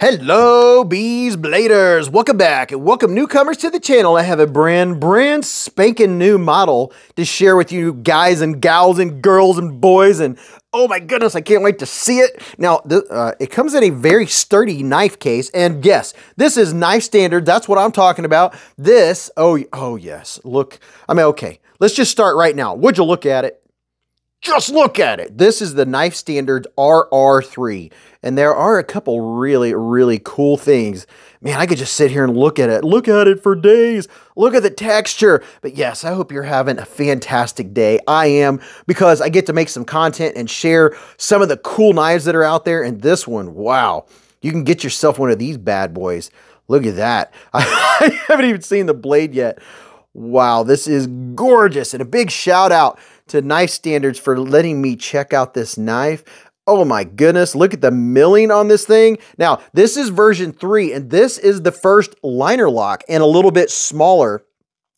Hello, Beez Bladers. Welcome back and welcome newcomers to the channel. I have a brand spanking new model to share with you guys and gals and girls and boys, and oh my goodness, I can't wait to see it. Now, it comes in a very sturdy knife case, and yes, this is knife standard. That's what I'm talking about. This, oh yes, look, okay, let's just start right now. Would you look at it? Just look at it. This is the Knife Standard RR3. And there are a couple really cool things. Man, I could just sit here and look at it for days. Look at the texture. But yes, I hope you're having a fantastic day. I am, because I get to make some content and share some of the cool knives that are out there. And this one, wow. You can get yourself one of these bad boys. Look at that. I haven't even seen the blade yet. Wow, this is gorgeous. And a big shout out to Knife Standards for letting me check out this knife. Oh my goodness, look at the milling on this thing. Now, this is version 3, and this is the first liner lock and a little bit smaller.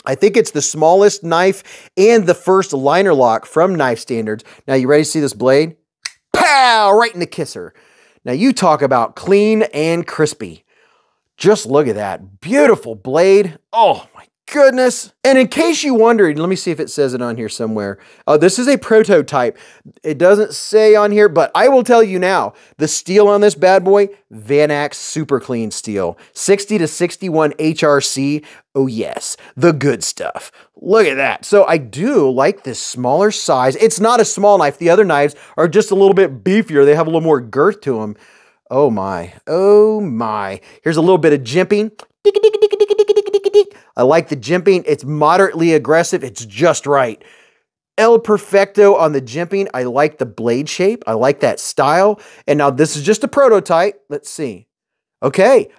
I think it's the smallest knife and the first liner lock from Knife Standards. Now, you ready to see this blade? Pow! Right in the kisser. Now, you talk about clean and crispy. Just look at that. Beautiful blade. Oh my goodness. And in case you wondered, let me see if it says it on here somewhere. This is a prototype. It doesn't say on here, but I will tell you now, the steel on this bad boy, Vanax super clean steel, 60 to 61 HRC. Oh yes, the good stuff. Look at that. So I do like this smaller size. It's not a small knife. The other knives are just a little bit beefier. They have a little more girth to them. Oh my, oh my. Here's a little bit of jimping. I like the jimping. It's moderately aggressive. It's just right. El Perfecto on the jimping. I like the blade shape. I like that style. And now this is just a prototype. Let's see. Okay.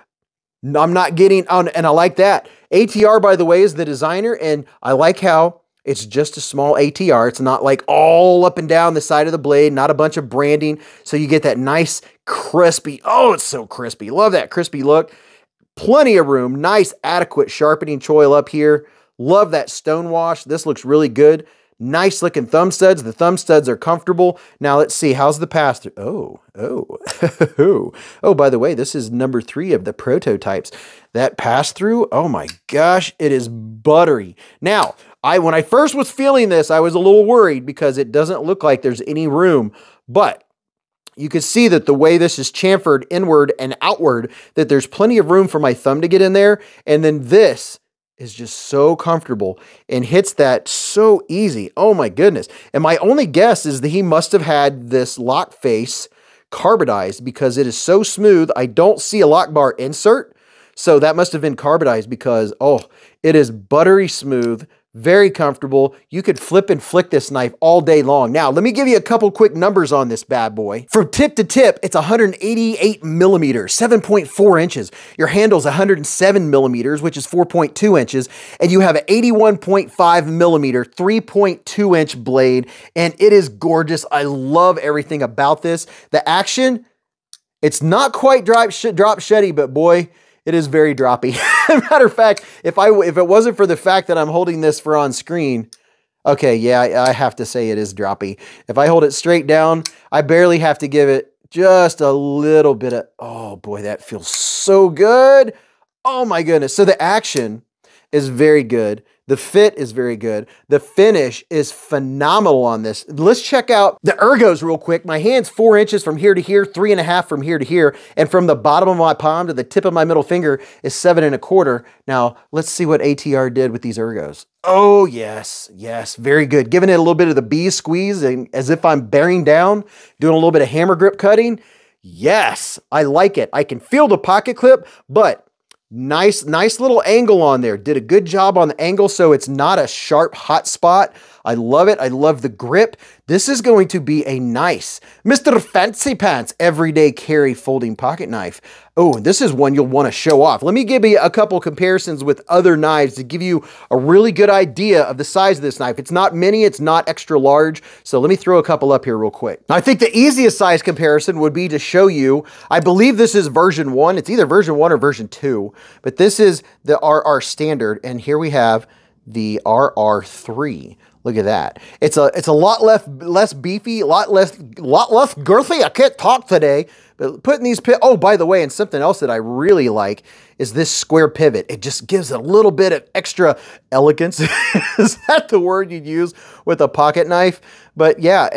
I'm not getting on, and I like that. ATR, by the way, is the designer, and I like how it's just a small ATR. It's not like all up and down the side of the blade, not a bunch of branding. So you get that nice crispy. Oh, it's so crispy. Love that crispy look. Plenty of room, nice adequate sharpening choil up here. Love that stone wash. This looks really good. Nice looking thumb studs. The thumb studs are comfortable. Now let's see, how's the pass through? Oh, by the way, this is number 3 of the prototypes. That pass through, oh my gosh, it is buttery. Now, when I first was feeling this, I was a little worried because it doesn't look like there's any room, but you can see that the way this is chamfered inward and outward, that there's plenty of room for my thumb to get in there. And then this is just so comfortable and hits that so easy. Oh my goodness. And my only guess is that he must have had this lock face carbonized because it is so smooth. I don't see a lock bar insert. So that must have been carbonized because, oh, it is buttery smooth. Very comfortable. You could flip and flick this knife all day long. Now, let me give you a couple quick numbers on this bad boy. From tip to tip, it's 188 millimeters, 7.4 inches. Your handle's 107 millimeters, which is 4.2 inches. And you have an 81.5 millimeter, 3.2 inch blade. And it is gorgeous. I love everything about this. The action, it's not quite drop shutty, but boy, it is very droppy. Matter of fact, if it wasn't for the fact that I'm holding this for on screen, okay, yeah, I have to say it is droppy. If I hold it straight down, I barely have to give it just a little bit of, oh boy, that feels so good. Oh my goodness. So the action is very good. The fit is very good. The finish is phenomenal on this. Let's check out the ergos real quick. My hand's 4 inches from here to here, 3.5 from here to here, and from the bottom of my palm to the tip of my middle finger is 7.25. Now, let's see what ATR did with these ergos. Oh, yes, yes, very good. Giving it a little bit of the Beez squeeze, and as if I'm bearing down, doing a little bit of hammer grip cutting. Yes, I like it. I can feel the pocket clip, but nice little angle on there. Did a good job on the angle so it's not a sharp hot spot. I love it. I love the grip. This is going to be a nice Mr. Fancy Pants everyday carry folding pocket knife. Oh, this is one you'll want to show off. Let me give you a couple comparisons with other knives to give you a really good idea of the size of this knife. It's not mini, it's not extra large. So let me throw a couple up here real quick. Now, I think the easiest size comparison would be to show you, I believe this is version 1. It's either version 1 or version 2, but this is the RR standard. And here we have the RR3. Look at that. It's a lot less beefy, a lot less girthy. I can't talk today, But putting these oh, by the way, and something else that I really like is this square pivot. It just gives a little bit of extra elegance. Is that the word you'd use with a pocket knife? But yeah,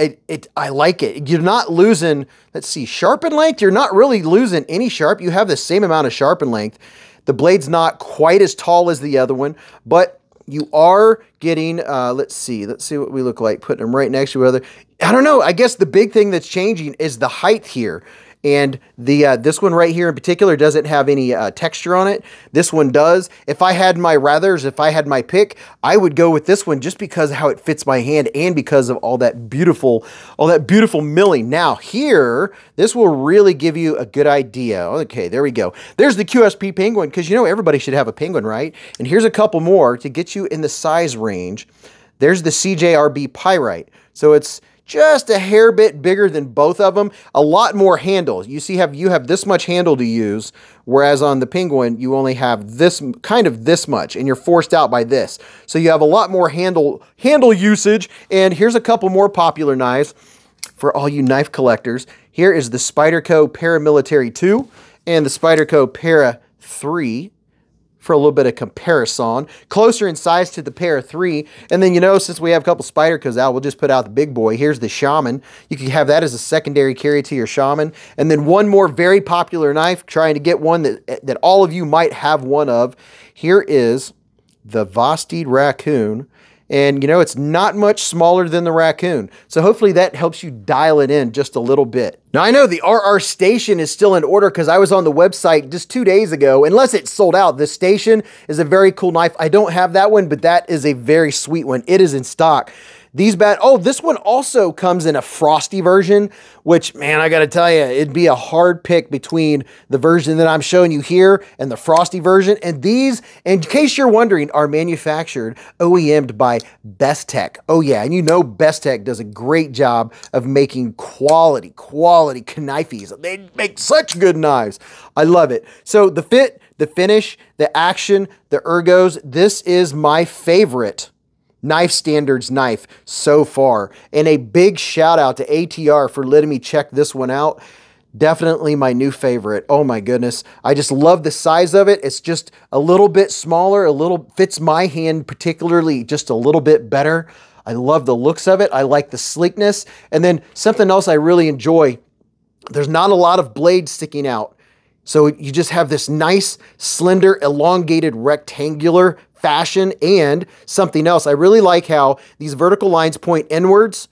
I like it. You're not losing, let's see, sharpen length. You're not really losing any sharp. You have the same amount of sharpen length. The blade's not quite as tall as the other one, but you are getting, let's see what we look like, putting them right next to each other. I don't know, I guess the big thing that's changing is the height here. And this one right here in particular doesn't have any texture on it. This one does. If I had my rathers, if I had my pick, I would go with this one just because of how it fits my hand and because of all that beautiful milling. Now here, this will really give you a good idea. Okay, there we go. There's the QSP penguin, because you know everybody should have a penguin, right? And here's a couple more to get you in the size range. There's the CJRB Pyrite. So it's just a hair bit bigger than both of them. A lot more handle. You see, you have this much handle to use, whereas on the penguin, you only have this much, and you're forced out by this. So you have a lot more handle usage. And here's a couple more popular knives for all you knife collectors. Here is the Spyderco Paramilitary 2 and the Spyderco Para 3. For a little bit of comparison, closer in size to the Para 3. And then, you know, since we have a couple Spydercos out, we'll just put out the big boy. Here's the Shaman. You can have that as a secondary carry to your Shaman. And then one more very popular knife, trying to get one that all of you might have one of. Here is the Vosteed Raccoon. And, you know, it's not much smaller than the Raccoon. So hopefully that helps you dial it in just a little bit. Now, I know the RR Station is still in order because I was on the website just 2 days ago. Unless it's sold out, the Station is a very cool knife. I don't have that one, but that is a very sweet one. It is in stock. This one also comes in a frosty version, which, man, I got to tell you, it'd be a hard pick between the version that I'm showing you here and the frosty version. And these, in case you're wondering, are manufactured, OEM'd by Bestech. Oh yeah, and you know Bestech does a great job of making quality knifes. They make such good knives. I love it. So the fit, the finish, the action, the ergos, this is my favorite Knife Standards knife so far. And a big shout out to ATR for letting me check this one out. Definitely my new favorite. Oh my goodness. I just love the size of it. It's just a little bit smaller, fits my hand particularly just a little bit better. I love the looks of it. I like the sleekness. And then something else I really enjoy, there's not a lot of blades sticking out. So you just have this nice, slender, elongated, rectangular fashion. And something else, I really like how these vertical lines point inwards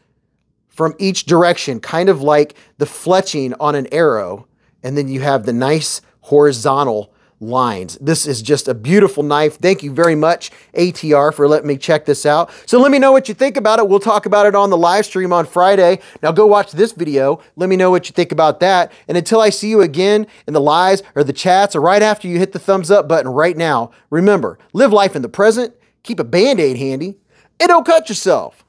from each direction, kind of like the fletching on an arrow. And then you have the nice horizontal lines. This is just a beautiful knife. Thank you very much, ATR, for letting me check this out. So let me know what you think about it. We'll talk about it on the live stream on Friday. Now go watch this video. Let me know what you think about that. And until I see you again in the lives or the chats or right after you hit the thumbs up button right now, remember, live life in the present, keep a Band-Aid handy, and don't cut yourself.